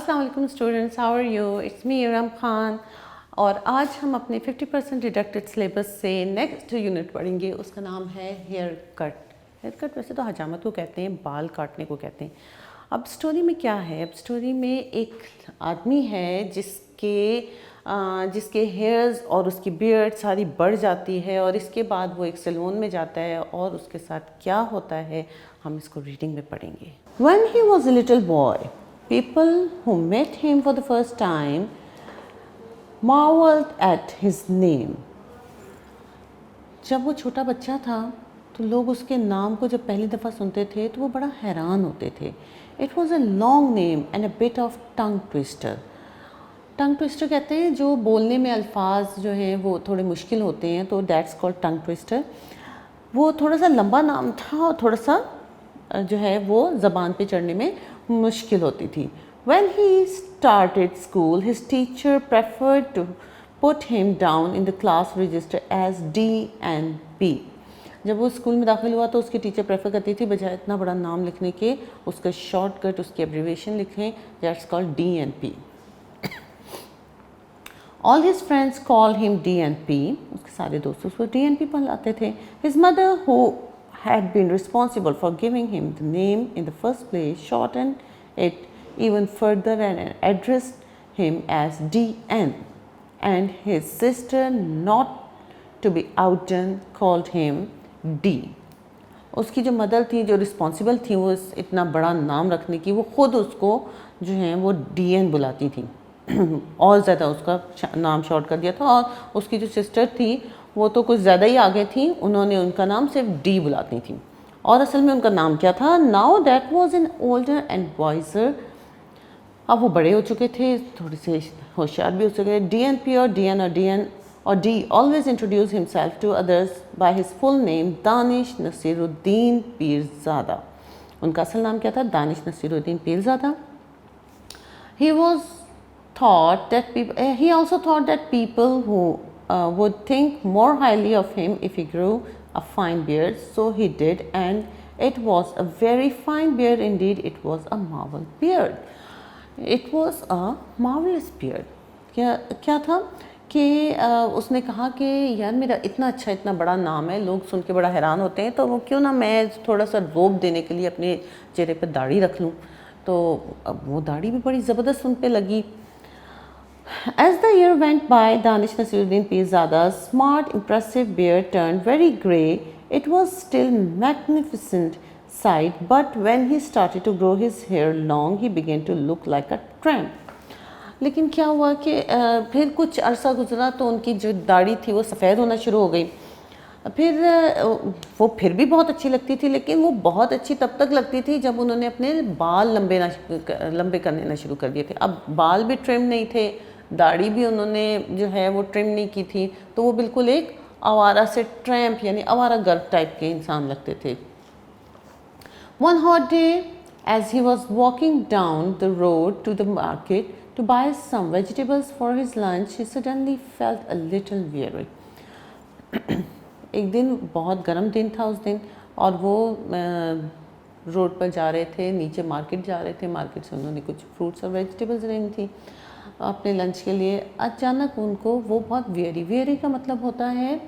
अस्सलाम वालेकुम students, how are you? It's me Iram Khan. और आज हम अपने 50% डिडक्टेड सिलेबस से नेक्स्ट यूनिट पढ़ेंगे। उसका नाम है हेयर कट। हेयर कट वैसे तो हजामत को कहते हैं, बाल काटने को कहते हैं। अब स्टोरी में क्या है? अब स्टोरी में एक आदमी है जिसके हेयर्स और उसकी बियर्ड सारी बढ़ जाती है और इसके बाद वो एक सैलून में जाता है और उसके साथ क्या होता है हम इसको रीडिंग में पढ़ेंगे। When he was a little boy, people who met him for the first time marveled at his name. जब वो छोटा बच्चा था तो लोग उसके नाम को जब पहली दफ़ा सुनते थे तो वो बड़ा हैरान होते थे। It was a long name and a bit of tongue twister. Tongue twister कहते हैं जो बोलने में अल्फाज जो हैं वो थोड़े मुश्किल होते हैं, तो दैट्स कॉल्ड टंग ट्विस्टर। वो थोड़ा सा लंबा नाम था और थोड़ा सा जो है वो ज़बान पे चढ़ने में मुश्किल होती थी। When he started school, his teacher preferred to put him down in the class register as D and P. जब वो स्कूल में दाखिल हुआ तो उसकी टीचर प्रेफर करती थी बजाय इतना बड़ा नाम लिखने के उसका शॉर्टकट, उसकी एब्रीविएशन लिखें, that's called D and P. All his friends call him D&P. उसके सारे दोस्त उसको D&P बुलाते थे. His mother, who had been responsible for giving him the name in the first place, shortened it even further and addressed him as DN. And his sister, not to be outdone, called him D. उसकी जो mother थी, जो responsible थी वो इतना बड़ा नाम रखने की, वो ख़ुद उसको जो है वो DN बुलाती थी और ज़्यादा उसका नाम शॉर्ट कर दिया था। और उसकी जो सिस्टर थी वो तो कुछ ज़्यादा ही आगे थी, उन्होंने उनका नाम सिर्फ डी बुलाती थी। और असल में उनका नाम क्या था? Now that was an older and wiser. अब वो बड़े हो चुके थे, थोड़े से होशियार भी हो चुके। DNP और DN और D always introduce himself to others by his full name Danish Nasiruddin Pirzada. उनका असल नाम क्या था? Danish Nasiruddin Pirzada. He also thought that people who would think more highly of him if he grew a fine beard. So he did, and it was a very fine beard indeed. It was a marvel beard. It was a marvelous beard. क्या था कि उसने कहा कि यार मेरा इतना अच्छा इतना बड़ा नाम है, लोग सुन के बड़ा हैरान होते हैं, तो वो क्यों ना मैं थोड़ा सा रोब देने के लिए अपने चेहरे पर दाढ़ी रख लूँ। तो अब वो दाढ़ी भी बड़ी ज़बरदस्त उन पे लगी। As the year went by, Danish Nasiruddin Pirzada's smart, impressive beard turned very grey. It was still magnificent sight, but when he started to grow his hair long, he began to look like a tramp. लेकिन क्या हुआ कि फिर कुछ अरसा गुजरा तो उनकी जो दाढ़ी थी वो सफ़ेद होना शुरू हो गई। फिर वो फिर भी बहुत अच्छी लगती थी, लेकिन वो बहुत अच्छी तब तक लगती थी जब उन्होंने अपने बाल लंबे करने ना शुरू कर दिए थे। अब बाल भी ट्रिम नहीं थे, दाढ़ी भी उन्होंने जो है वो ट्रिम नहीं की थी, तो वो बिल्कुल एक आवारा से ट्रैम्प यानी आवारा गर्द टाइप के इंसान लगते थे। One hot day, as he was walking down the road to the market to buy some vegetables for his lunch, he suddenly felt a little weary. एक दिन बहुत गर्म दिन था उस दिन, और वो रोड पर जा रहे थे, नीचे मार्केट जा रहे थे। मार्केट से उन्होंने कुछ फ्रूट्स और वेजिटेबल्स लेनी थी अपने लंच के लिए। अचानक उनको वो बहुत वेरी का मतलब होता है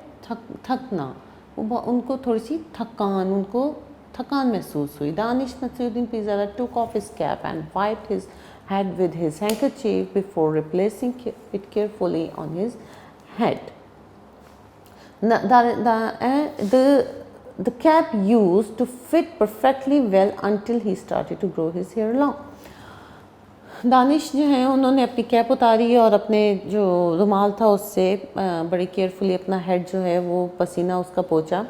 थकना, उनको थोड़ी सी थकान महसूस हुई। Danish Nasiruddin Pirzada took off his cap and wiped his head with his handkerchief before replacing it carefully on his head. The cap used to fit perfectly well until he started to grow his hair long. Danish जो हैं उन्होंने अपनी cap उतारी और अपने जो रुमाल था उससे बड़ी केयरफुली अपना हेड जो है वो पसीना उसका पोंछा।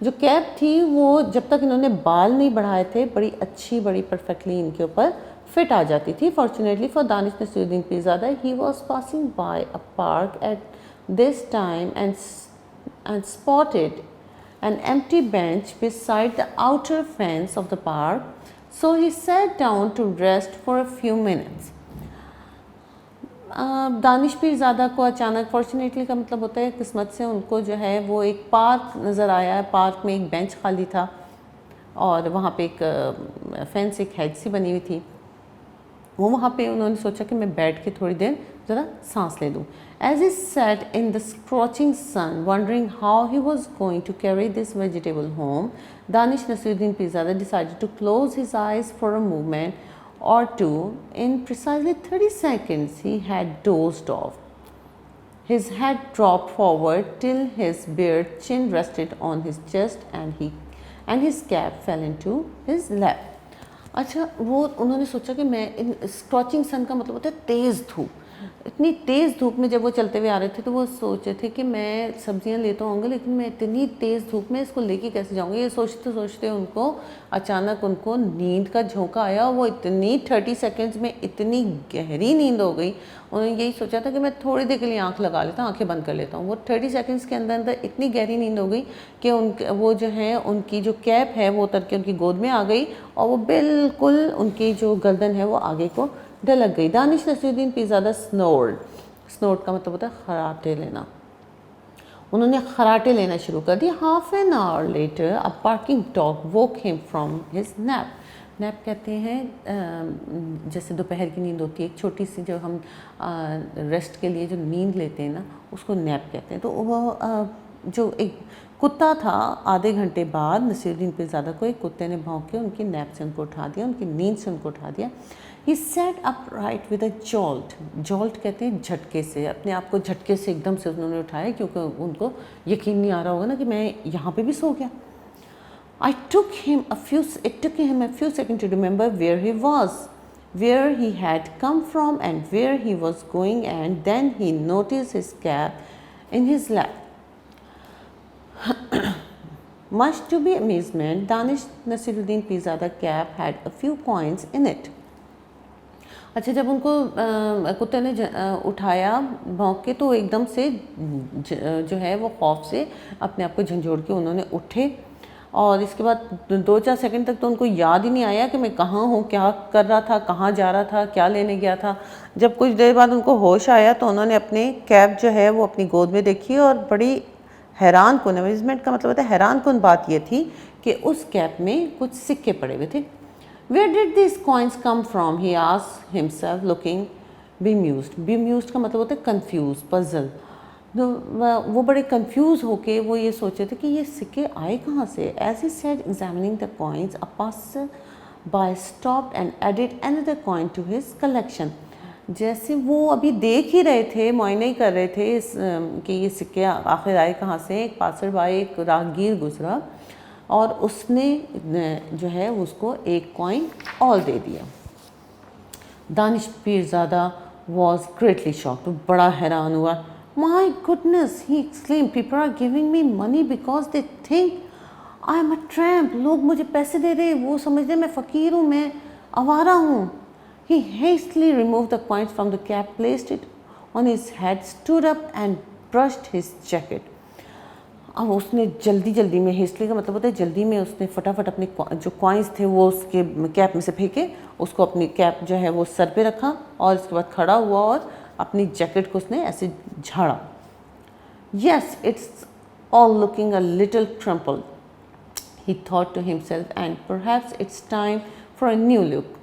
जो कैप थी वो जब तक इन्होंने बाल नहीं बढ़ाए थे बड़ी अच्छी बड़ी परफेक्टली इनके ऊपर फिट आ जाती थी। Fortunately for Danish Nasiruddin Pirzada, he was passing by a park at this time and spotted an empty bench beside the outer fence of the park, so he sat down to rest for a few minutes. Danish Pirzada को अचानक, fortunately का मतलब होता है किस्मत से, उनको जो है वो एक पार्क नज़र आया। पार्क में एक बेंच खाली था और वहाँ पे एक फेंस, एक हेज सी बनी हुई थी। वो वहाँ पे उन्होंने सोचा कि मैं बैठ के थोड़ी देर ज़रा सांस ले लूँ. As he sat in the scorching sun, wondering how he was going to carry this vegetable home, Danish Nasiruddin Pirzada decided to close his eyes for a moment or two. In precisely 30 seconds, he had dozed off. His head dropped forward till his beard chin rested on his chest and his cap fell into his lap. अच्छा, वो उन्होंने सोचा कि मैं इन scorching सन का मतलब होता है तेज़ धूप. इतनी तेज़ धूप में जब वो चलते हुए आ रहे थे तो वो सोच रहे थे कि मैं सब्जियां ले तो आऊँगा, लेकिन मैं इतनी तेज़ धूप में इसको लेके कैसे जाऊँगी. ये सोचते सोचते उनको अचानक उनको नींद का झोंका आया. वो इतनी 30 सेकेंड्स में इतनी गहरी नींद हो गई. उन्होंने यही सोचा था कि मैं थोड़ी देर के लिए आँख लगा लेता हूँ, आँखें बंद कर लेता हूँ. वो 30 सेकेंड्स के अंदर अंदर इतनी गहरी नींद हो गई कि वो जो है उनकी जो कैप है वो उतर के उनकी गोद में आ गई और वो बिल्कुल उनकी जो गर्दन है वो आगे को ढलक गई. दानिश नसीरुद्दीन पीरज़ादा स्नोर्ड. स्नोर्ड का मतलब होता है खराटे लेना. उन्होंने खराटे लेना शुरू कर दिया. Half an hour letter a barking dog woke him from his nap. Nap कहते हैं जैसे दोपहर की नींद होती है, एक छोटी सी जो हम रेस्ट के लिए जो नींद लेते हैं ना, उसको नैप कहते हैं. तो वो जो एक कुत्ता था, आधे घंटे बाद नसीरुद्दीन पीरज़ादा को एक कुत्ते ने भौंक के उनकी नैप से उनको उठा दिया, उनकी नींद से उनको उठा दिया. He sat upright with a jolt. Jolt कहते हैं झटके से, अपने आप को झटके से एकदम से उन्होंने उठाया, क्योंकि उनको यकीन नहीं आ रहा होगा ना कि मैं यहाँ पे भी सो गया. It took him a few seconds to remember where he was, where he had come from and where he was going, and then he noticed his cap in his lap. Much to be amazement, Danish Nasiruddin Pirzada cap had a few coins in it. अच्छा, जब उनको कुत्ते ने उठाया भौंक के तो एकदम से जो है वो खौफ से अपने आप को झंझोड़ के उन्होंने उठे. और इसके बाद 2-4 सेकंड तक तो उनको याद ही नहीं आया कि मैं कहाँ हूँ, क्या कर रहा था, कहाँ जा रहा था, क्या लेने गया था. जब कुछ देर बाद उनको होश आया तो उन्होंने अपनी कैप जो है वो अपनी गोद में देखी और बड़ी हैरान कुन, अमेजमेंट का मतलब होता है हैरान कुन बात ये थी कि उस कैप में कुछ सिक्के पड़े हुए थे. Where did these coins come from? He asked himself, looking bemused. Bemused का मतलब होता है confused, puzzle. वो बड़े confused होके वो ये सोचे थे कि ये सिक्के आए कहाँ से. As he sat examining the coins, a passer-by stopped and added another coin to his collection. जैसे वो अभी देख ही रहे थे, मुआयना ही कर रहे थे कि ये सिक्के आखिर आए कहाँ से, एक passer-by, एक राहगीर गुजरा और उसने जो है उसको एक कॉइन और दे दिया. Danish Pirzada was greatly shocked. बड़ा हैरान हुआ. My goodness, he exclaimed, people are giving me money because they think I am a tramp. लोग मुझे पैसे दे रहे, वो समझते मैं फ़कीर हूँ, मैं आवारा हूँ. He hastily removed the coins from the cap, placed it on his head, stood up and brushed his jacket. अब उसने जल्दी में, हेस्टली का मतलब होता है जल्दी में, उसने फटाफट अपने जो कॉइन्स थे वो उसके कैप में से फेंके, उसको अपनी कैप जो है वो सर पे रखा और उसके बाद खड़ा हुआ और अपनी जैकेट को उसने ऐसे झाड़ा. Yes, it's all looking a little crumpled, he thought to himself, and perhaps it's time for a new look.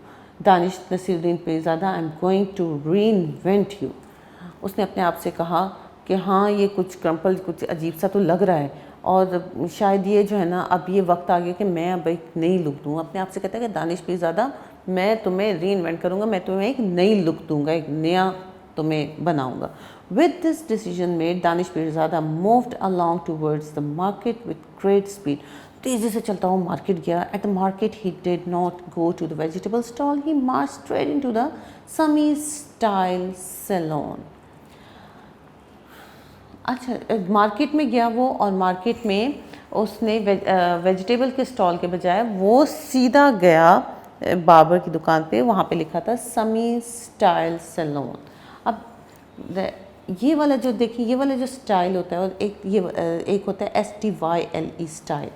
Danish Nasiruddin Pirzada, I am going to reinvent you. उसने अपने आप से कहा कि हाँ, ये कुछ क्रम्पल, कुछ अजीब सा तो लग रहा है और शायद ये जो है ना, अब ये वक्त आ गया कि मैं अब एक नई लुक दूँ. अपने आप से कहता है कि दानिश पीरज़ादा, मैं तुम्हें रीइन्वेंट करूँगा, मैं तुम्हें एक नई लुक दूँगा, एक नया तुम्हें बनाऊँगा. With this decision made, Danish Pirzada moved along towards the market with great speed. तेज़ी से चलता हुआ मार्केट गया. At the market he did not go to the vegetable stall, he march straight into the Sammy style salon. अच्छा, market में गया वो और मार्केट में उसने वेजिटेबल के स्टॉल के बजाय वो सीधा गया बार्बर की दुकान पे. वहाँ पे लिखा था समी स्टाइल सैलून. अब ये वाला जो देखिए, ये वाला जो स्टाइल होता है और एक होता है STYLE स्टाइल.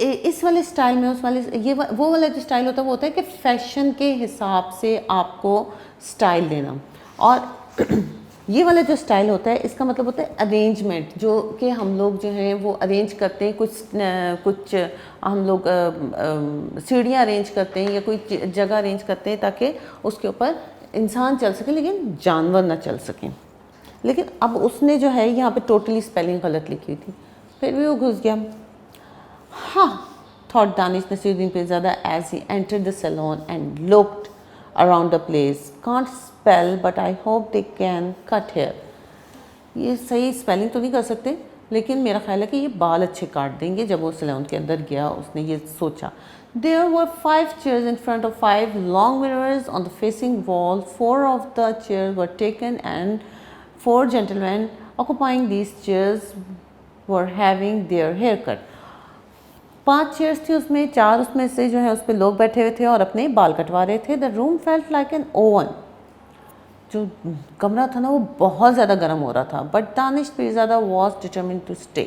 इस वाले स्टाइल में उस वाले वो वाला जो स्टाइल होता है वो होता है कि फैशन के हिसाब से आपको स्टाइल देना. और ये वाला जो स्टाइल होता है इसका मतलब होता है अरेंजमेंट, जो कि हम लोग जो हैं वो अरेंज करते हैं, कुछ हम लोग सीढ़ियाँ अरेंज करते हैं या कोई जगह अरेंज करते हैं ताकि उसके ऊपर इंसान चल सके लेकिन जानवर ना चल सकें। लेकिन अब उसने जो है यहाँ पे टोटली स्पेलिंग गलत लिखी थी, फिर भी वो घुस गया। हाँ, thought Danish Nasiruddin Pirzada as he entered the salon and looked around the place. Can't spell, but I hope they can cut hair. ये सही स्पेलिंग तो नहीं कर सकते, लेकिन मेरा ख्याल है कि ये बाल अच्छे काट देंगे। जब वो सैलून के अंदर गया उसने ये सोचा। There were 5 chairs in front of 5 long mirrors on the facing wall. 4 of the chairs were taken and 4 gentlemen occupying these chairs were having their haircut. 5 chairs थी उसमें, 4 उसमें से जो है उस पर लोग बैठे हुए थे और अपने बाल कटवा रहे थे। The room felt like an oven, जो कमरा था ना वो बहुत ज़्यादा गर्म हो रहा था। But Danish Pirzada was determined to stay,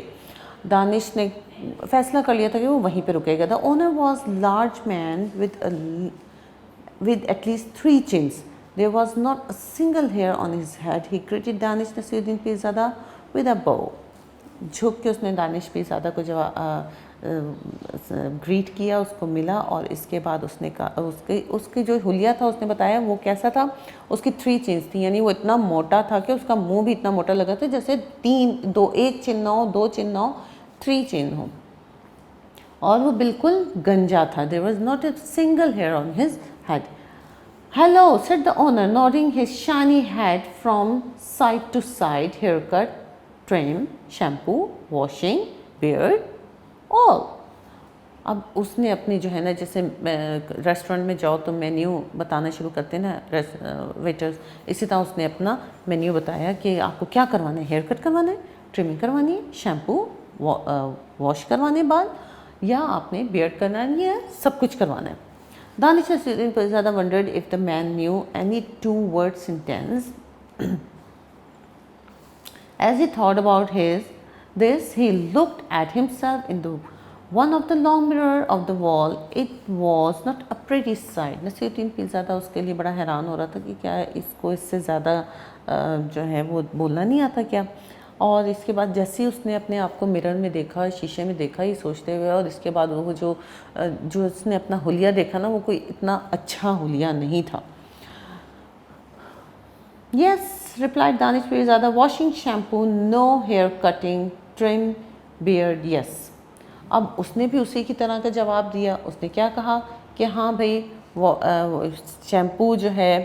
Danish ने फैसला कर लिया था कि वो वहीं पे रुकेगा। The owner was large man with at least 3 chins. There was not a single hair on his head. He greeted Danish Nasiruddin Pirzada with a bow. झुक के उसने दानिश पीरज़ादा को ग्रीट किया, उसको मिला और इसके बाद उसने कहा उसकी जो हुलिया था उसने बताया वो कैसा था। उसकी 3 चिन्स थी, यानी वो इतना मोटा था कि उसका मुंह भी इतना मोटा लगा था जैसे 1 चिन्ह हो, 2 चिन्ह हो, 3 चिन्ह हो, और वो बिल्कुल गंजा था। There was not a single hair on his head. Hello said the owner nodding his shiny head from side to side. Hair cut, trim, shampoo, washing, beard, all. अब उसने अपनी जो है ना, जैसे रेस्टोरेंट में जाओ तो मेन्यू बताना शुरू करते हैं ना वेटर्स, इसी तरह उसने अपना मेन्यू बताया कि आपको क्या करवाना है। हेयर कट करवाना है, ट्रिमिंग करवानी है, शैम्पू वॉश करवाने बाल, या आपने बियर्ड करवानी है, सब कुछ करवाना है। Danish Nasiruddin Pirzada wondered if the man knew any 2 word sentence. As he thought about this, he looked at himself in the one of the long mirror of the wall. It was not a pretty sight. Nasiruddin Pirzada उसके लिए बड़ा हैरान हो रहा था कि क्या इसको इससे ज़्यादा जो है वो बोलना नहीं आता क्या। और इसके बाद जैसे ही उसने अपने आप को मिरर में देखा, शीशे में देखा ही सोचते हुए, और इसके बाद वो जो उसने अपना हुलिया देखा ना, वो कोई इतना अच्छा हुलिया नहीं था। Yes, replied Danish Pirzada, washing, shampoo, no hair cutting, trim, beard, yes. अब उसने भी उसी की तरह का जवाब दिया। उसने क्या कहा कि हाँ भाई, शैम्पू जो है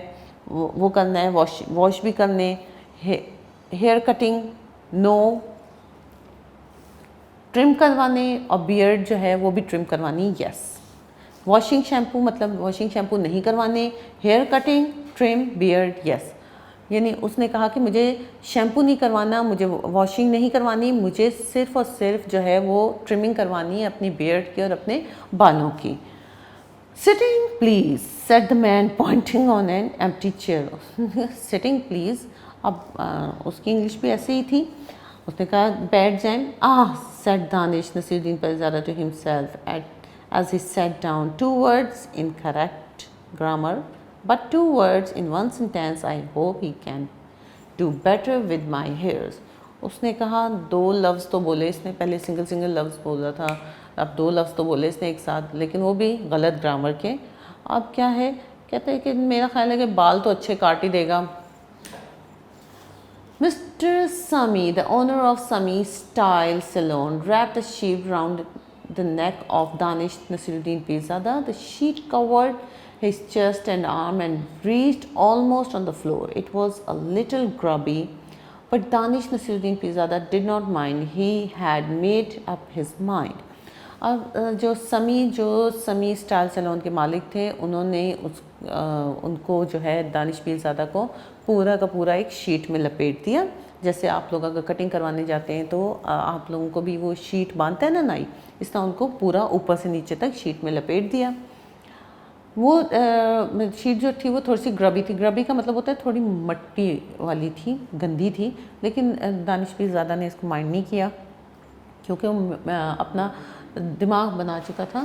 वो करना है, वॉश भी करने, हेयर कटिंग नो, ट्रिम करवाने, और बियर्ड जो है वो भी ट्रिम करवानी, यस। वॉशिंग शैम्पू मतलब वॉशिंग शैम्पू नहीं करवाने, hair cutting, trim, beard, yes. यानी उसने कहा कि मुझे शैम्पू नहीं करवाना, मुझे वॉशिंग नहीं करवानी, मुझे सिर्फ़ और सिर्फ जो है वो ट्रिमिंग करवानी है अपनी बियर्ड की और अपने बालों की। Sitting please, said the man pointing on an empty chair. Sitting please, अब उसकी इंग्लिश भी ऐसे ही थी। उसने कहा बैठ जाएं। Said Danish Nasiruddin Pirzada to himself as he sat down, 2 words in correct grammar, but 2 words in 1 sentence. I hope he can do better with my hairs. उसने कहा 2 लफ्ज़ तो बोले इसने, पहले सिंगल लफ्ज़ बोला था, अब 2 लफ्ज़ तो बोले इसने एक साथ, लेकिन वो भी गलत ग्रामर के। अब क्या है, कहते हैं कि मेरा ख्याल है कि बाल तो अच्छे काट ही देगा। Mr. Sami, the owner of Sami Style Salon, wrapped a sheet round the neck of Danish Nasiruddin Pirzada. The sheet covered his chest and arm and reached almost on the floor. It was a little grubby, but Danish Nasiruddin Pirzada did not mind. He had made up his mind. अब जो समी style salon के मालिक थे, उन्होंने उनको जो है दानिश पीरज़ादा को पूरा का पूरा एक शीट में लपेट दिया। जैसे आप लोग अगर कटिंग करवाने जाते हैं तो आप लोगों को भी वो शीट बांधता है ना नाई, इस तरह उनको पूरा ऊपर से नीचे तक शीट में लपेट दिया। वो शीट जो थी वो थोड़ी सी ग्रबी थी। ग्रबी का मतलब होता है थोड़ी मट्टी वाली थी, गंदी थी, लेकिन दानिश पीरज़ादा ने इसको माइंड नहीं किया क्योंकि वो अपना दिमाग बना चुका था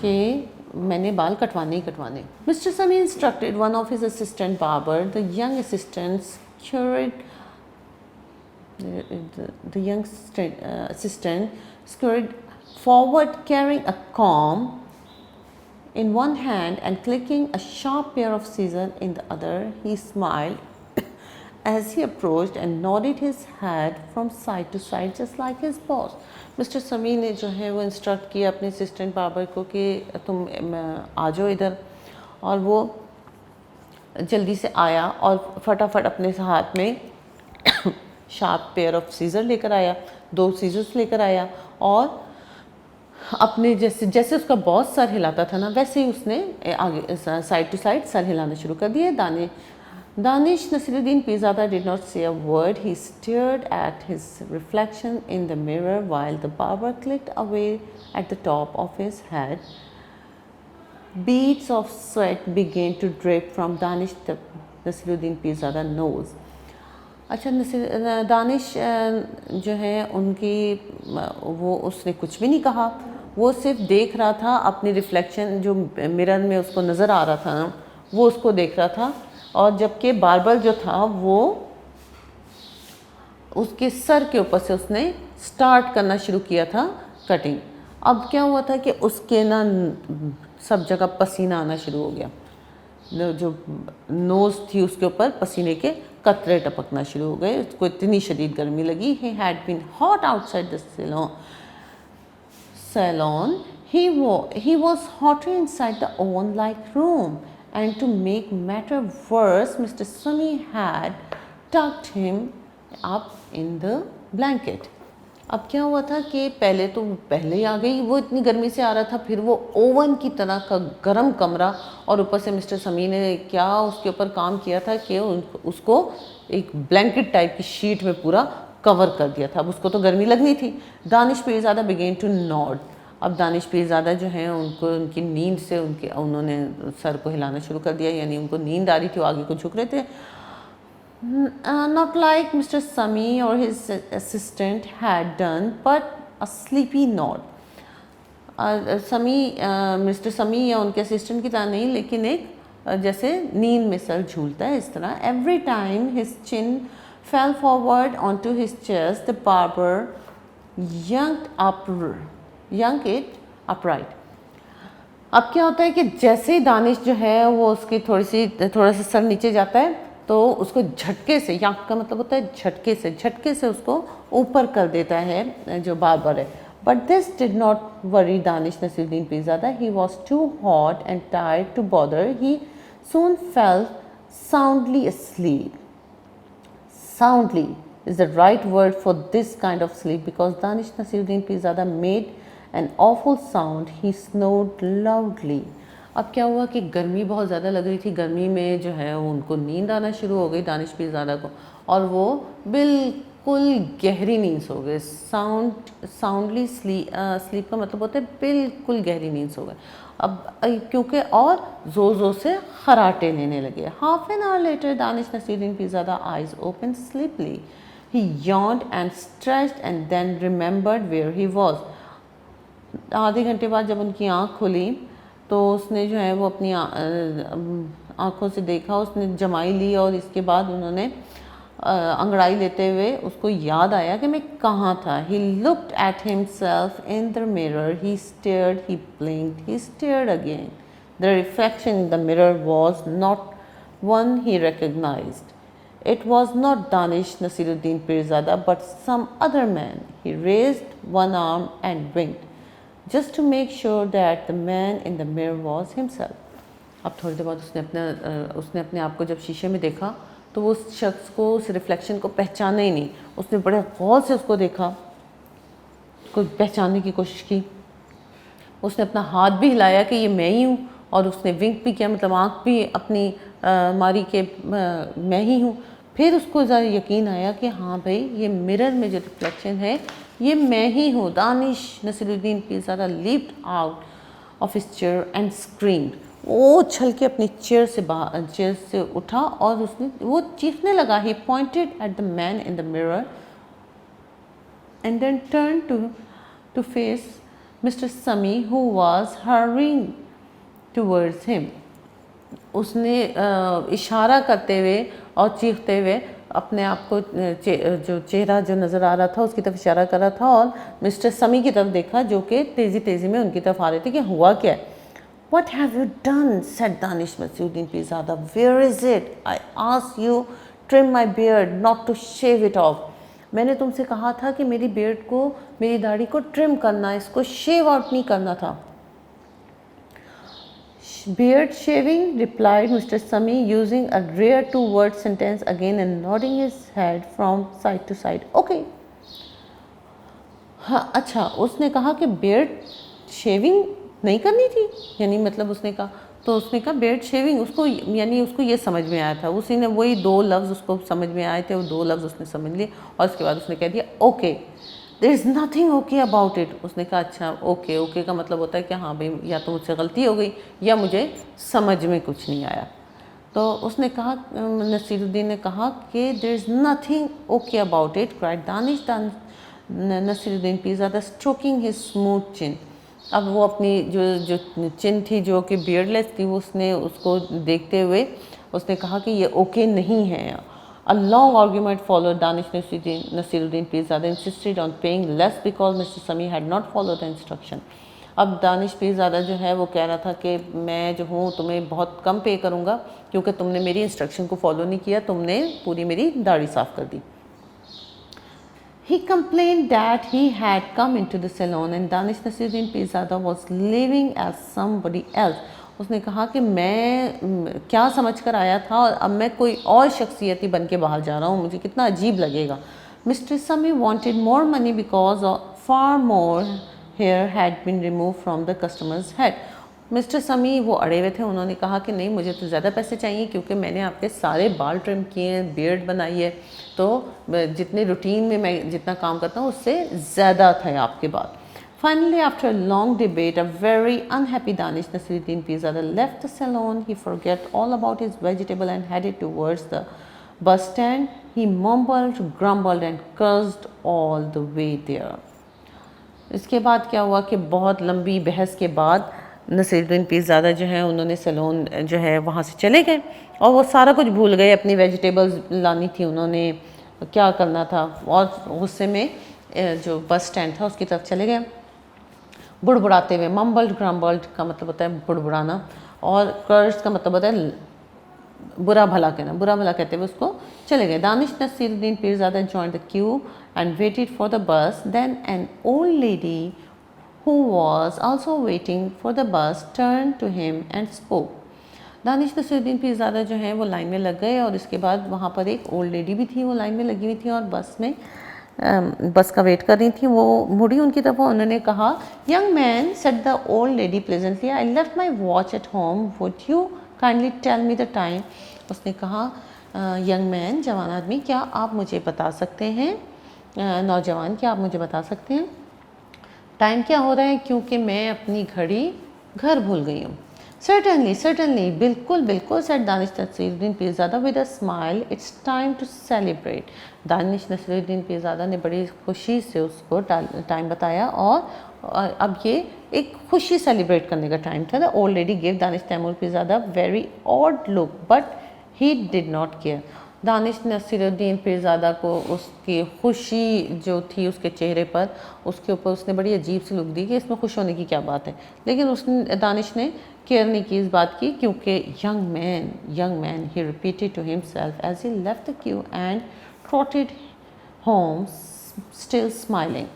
कि मैंने बाल कटवाने ही कटवाने। मिस्टर समी instructed one of his assistant barber, the young assistant scurried The young assistant scurried forward carrying a comb in one hand and clicking a sharp pair of scissors in the other. He smiled as he approached and nodded his head from side to side just like his boss. Mister समी ने जो है वो instruct किया अपने assistant Babar को कि तुम आ जाओ इधर, और वो जल्दी से आया और फटाफट अपने हाथ में शार्प पेयर ऑफ सीजर लेकर आया, 2 सीजर्स लेकर आया, और अपने जैसे जैसे उसका बॉस सर हिलाता था ना, वैसे ही उसने आगे साइड टू साइड सर हिलाना शुरू कर दिया। Danish Nasiruddin Pirzada did not say a word. He stared at his reflection in the mirror while the barber clicked away at the top of his head. Beads of sweat began to drip from Danish Nasiruddin Pirzada's nose. अच्छा, दानिश जो है उनकी वो उसने कुछ भी नहीं कहा, वो सिर्फ देख रहा था अपनी रिफ्लेक्शन जो मिरर में उसको नज़र आ रहा था ना, वो उसको देख रहा था, और जबकि बार्बर जो था वो उसके सर के ऊपर से उसने स्टार्ट करना शुरू किया था कटिंग। अब क्या हुआ था कि उसके ना सब जगह पसीना आना शुरू हो गया, जो नोज़ थी उसके ऊपर पसीने के कतरे टपकना शुरू हो गए, उसको इतनी शदीद गर्मी लगी। He had been hot outside the salon. He was hotter inside the oven-like room. And to make matter worse, Mr. Sami had tucked him up in the blanket. अब क्या हुआ था कि पहले ही आ गई, वो इतनी गर्मी से आ रहा था, फिर वो ओवन की तरह का गर्म कमरा, और ऊपर से मिस्टर समी ने क्या उसके ऊपर काम किया था कि उसको एक ब्लैंकेट टाइप की शीट में पूरा कवर कर दिया था। अब उसको तो गर्मी लगनी थी। Danish Pirzada began to nod. अब दानिश पीरज़ादा जो हैं उनको उनकी नींद से उन्होंने सर को हिलाना शुरू कर दिया, यानी उनको नींद आ रही थी, वो आगे को झुक रहे थे। Not like Mr. Sami or his assistant had done, but a sleepy nod. Mister समी या उनके असिस्टेंट की तरह नहीं, लेकिन एक जैसे नींद में सर झूलता है इस तरह। Every time his chin fell forward onto his chest, the barber yanked it upright. अब क्या होता है कि जैसे ही दानिश जो है वो उसकी थोड़ा सा सर नीचे जाता है, तो उसको झटके से, यांक का मतलब होता है झटके से उसको ऊपर कर देता है जो बार्बर है। But this did not worry Danish Nasiruddin Pirzada. He was too hot and tired to bother. He soon fell soundly asleep. Soundly is the right word for this kind of sleep, because Danish Nasiruddin Pirzada made an awful sound. He snored loudly. अब क्या हुआ कि गर्मी बहुत ज़्यादा लग रही थी, गर्मी में जो है उनको नींद आना शुरू हो गई दानिश पीरज़ादा को, और वो बिल्कुल गहरी नींद सो गए। साउंडली स्लीप का मतलब होता है बिल्कुल गहरी नींद सो गए। अब क्योंकि और ज़ोर से खराटे लेने लगे। Half an hour later Danish Nasiruddin Pirzada eyes open sleepily. He yawned and stretched and then remembered where he was. आधे घंटे बाद जब उनकी आँख खुली तो उसने जो है वो अपनी आँखों से देखा, उसने जमाई ली, और इसके बाद उन्होंने अंगड़ाई लेते हुए उसको याद आया कि मैं कहाँ था। He looked at himself in the mirror. He stared, he blinked, he stared again. The reflection in the mirror was not one he recognized. It was not Danish Nasiruddin Pirzada, but some other man. He raised one arm and winked, just to make sure that the man in the mirror was himself. अब थोड़ी देर बाद उसने अपने आप को जब शीशे में देखा तो वो उस शख्स को, उस रिफ्लेक्शन को पहचाना ही नहीं। उसने बड़े गौर से उसको देखा, उसको पहचानने की कोशिश की। उसने अपना हाथ भी हिलाया कि ये मैं ही हूँ, और उसने विंक भी किया, मतलब आँख भी अपनी मारी के मैं ही हूँ। फिर उसको ज़रा यकीन आया कि हाँ भाई, ये मिरर में जो रिफ्लेक्शन है ये मैं ही हूँ। Danish Nasiruddin Pirzada leaped out of his chair and screamed. वो उछल के अपनी चेयर से उठा और वो चीखने लगा। He pointed at the man in the mirror and then turned to face Mr. Sami, who was hurrying towards him. उसने इशारा करते हुए और चीखते हुए अपने आप को जो चेहरा जो नज़र आ रहा था उसकी तरफ इशारा कर रहा था और मिस्टर समी की तरफ देखा जो कि तेज़ी तेज़ी में उनकी तरफ आ रहे थे कि हुआ क्या है। What have you done? said Danish Nasiruddin Pirzada. Where is it? I asked you trim my beard, not to shave it off. मैंने तुमसे कहा था कि मेरी बियर्ड को, मेरी दाढ़ी को ट्रिम करना, इसको शेव आउट नहीं करना था। Beard shaving, replied Mr. Sami, using a rare two-word sentence again and nodding his head from side to side. Okay. हाँ, अच्छा, उसने कहा कि बियर्ड शेविंग नहीं करनी थी, यानी मतलब उसने कहा, तो उसने कहा बियर्ड शेविंग, उसको यानी उसको ये समझ में आया था, उसी ने वही 2 लफ्ज़ उसको समझ में आए थे, वो 2 लफ्ज़ उसने समझ लिए और उसके बाद उसने कह दिया okay, there is nothing okay about it. उसने कहा अच्छा ओके, ओके का मतलब होता है कि हाँ भाई या तो मुझसे गलती हो गई या मुझे समझ में कुछ नहीं आया। तो उसने कहा, नसीरुद्दीन ने कहा कि there is nothing okay about it, cried Danish Nasiruddin Pirzada stroking his smooth chin. अब वो अपनी जो चिन थी जो कि बियर्डलेस थी, वो उसने उसको देखते हुए उसने कहा कि ये ओके नहीं है। A long argument followed. Danish Nasiruddin Pirzada insisted on paying less because Mr. Sami had not followed the instruction. अब दानिश पीरज़ादा जो है वो कह रहा था कि मैं जो हूँ तुम्हें बहुत कम पे करूँगा क्योंकि तुमने मेरी इंस्ट्रक्शन को फॉलो नहीं किया, तुमने पूरी मेरी दाढ़ी साफ़ कर दी। He complained that he had come into the salon and Danish Nasiruddin Pirzada was living as somebody else. उसने कहा कि मैं क्या समझ कर आया था और अब मैं कोई और शख्सियती बन के बाहर जा रहा हूँ, मुझे कितना अजीब लगेगा। Mr. Sami wanted more money because far more hair had been removed from the customer's head. Mister समी वो अड़े हुए थे, उन्होंने कहा कि नहीं मुझे तो ज़्यादा पैसे चाहिए क्योंकि मैंने आपके सारे बाल ट्रिम किए हैं, बियर्ड बनाई है, तो जितने रूटीन में मैं जितना काम करता हूँ उससे ज़्यादा था आपके बाद। Finally, after a long debate, a very unhappy Danish Nasiruddin Pirzada left the salon. He forgot all about his vegetable and headed towards the bus stand. He mumbled, grumbled and cursed all the way there. इसके बाद क्या हुआ कि बहुत लंबी बहस के बाद नसीरुद्दीन पीरज़ादा जो है उन्होंने सैलून जो है वहाँ से चले गए और वो सारा कुछ भूल गए, अपनी वेजिटेबल्स लानी थी, उन्होंने क्या करना था और गुस्से में जो बस स्टैंड था उसकी तरफ चले गए बुड़बुड़ाते हुए। मम्बल्ड ग्रम्बल्ड का मतलब होता है बुड़बुड़ाना और कर्स का मतलब होता है बुरा भला कहना, बुरा भला कहते हुए उसको चले गए। Danish Nasiruddin Pirzada joined the queue and waited for the bus. Then an old lady who was also waiting for the bus turned to him and spoke. Danish Nasiruddin Pirzada जो हैं वो लाइन में लग गए और इसके बाद वहाँ पर एक ओल्ड लेडी भी थी, वो लाइन में लगी हुई थी और बस का वेट कर रही थी। वो मुड़ी उनकी तरफ, उन्होंने कहा young man said the old lady pleasantly, I left my watch at home, would you kindly tell me the time. उसने कहा यंग मैन, जवान आदमी, क्या आप मुझे बता सकते हैं, नौजवान क्या आप मुझे बता सकते हैं टाइम क्या हो रहा है क्योंकि मैं अपनी घड़ी घर भूल गई हूँ। Certainly, certainly, बिल्कुल बिल्कुल, said Danish Nasiruddin Pirzada with a smile. It's time to celebrate. Danish Nasiruddin Pirzada ने बड़ी खुशी से उसको टाइम बताया और अब ये एक खुशी सेलिब्रेट करने का टाइम था। The old lady gave Danish Taimur Pirzada very odd look, but he did not care. Danish Nasiruddin Pirzada को उसकी खुशी जो थी उसके चेहरे पर, उसके ऊपर उसने बड़ी अजीब सी लुक दी कि इसमें खुश होने की क्या बात है, लेकिन उसने दानिश ने केयर नहीं की इस बात की क्योंकि young man he repeated to himself as he left the queue and trotted home still smiling.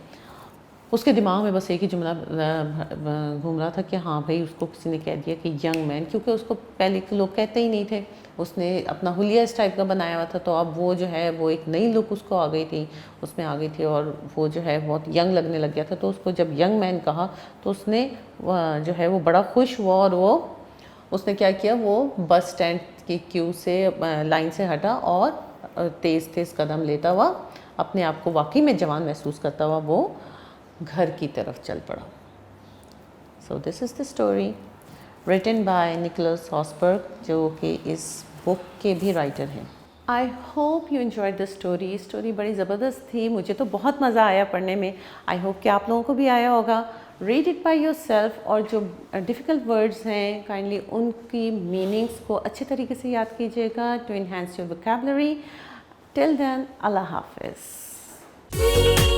उसके दिमाग में बस एक ही जुमला घूम रहा था कि हाँ भाई, उसको किसी ने कह दिया कि यंग मैन, क्योंकि उसको पहले के लोग कहते ही नहीं थे, उसने अपना हुलिया इस टाइप का बनाया हुआ था, तो अब वो जो है वो एक नई लुक उसको आ गई थी, उसमें आ गई थी और वो जो है बहुत यंग लगने लग गया था। तो उसको जब यंग मैन कहा तो उसने जो है वो बड़ा खुश हुआ और वो उसने क्या किया, वो बस स्टैंड की क्यू से लाइन से हटा और तेज़ तेज़ कदम लेता हुआ अपने आप को वाकई में जवान महसूस करता हुआ वो घर की तरफ चल पड़ा। So this is the story written by Nicholas Hausberg, जो कि इस बुक के भी राइटर हैं। I hope you enjoyed the story. Story बड़ी ज़बरदस्त थी, मुझे तो बहुत मज़ा आया पढ़ने में। आई होप कि आप लोगों को भी आया होगा। रीड इट बाय योरसेल्फ और जो डिफ़िकल्ट वर्ड्स हैं काइंडली उनकी मीनिंग्स को अच्छे तरीके से याद कीजिएगा to enhance your vocabulary. Till then, Allah Hafiz.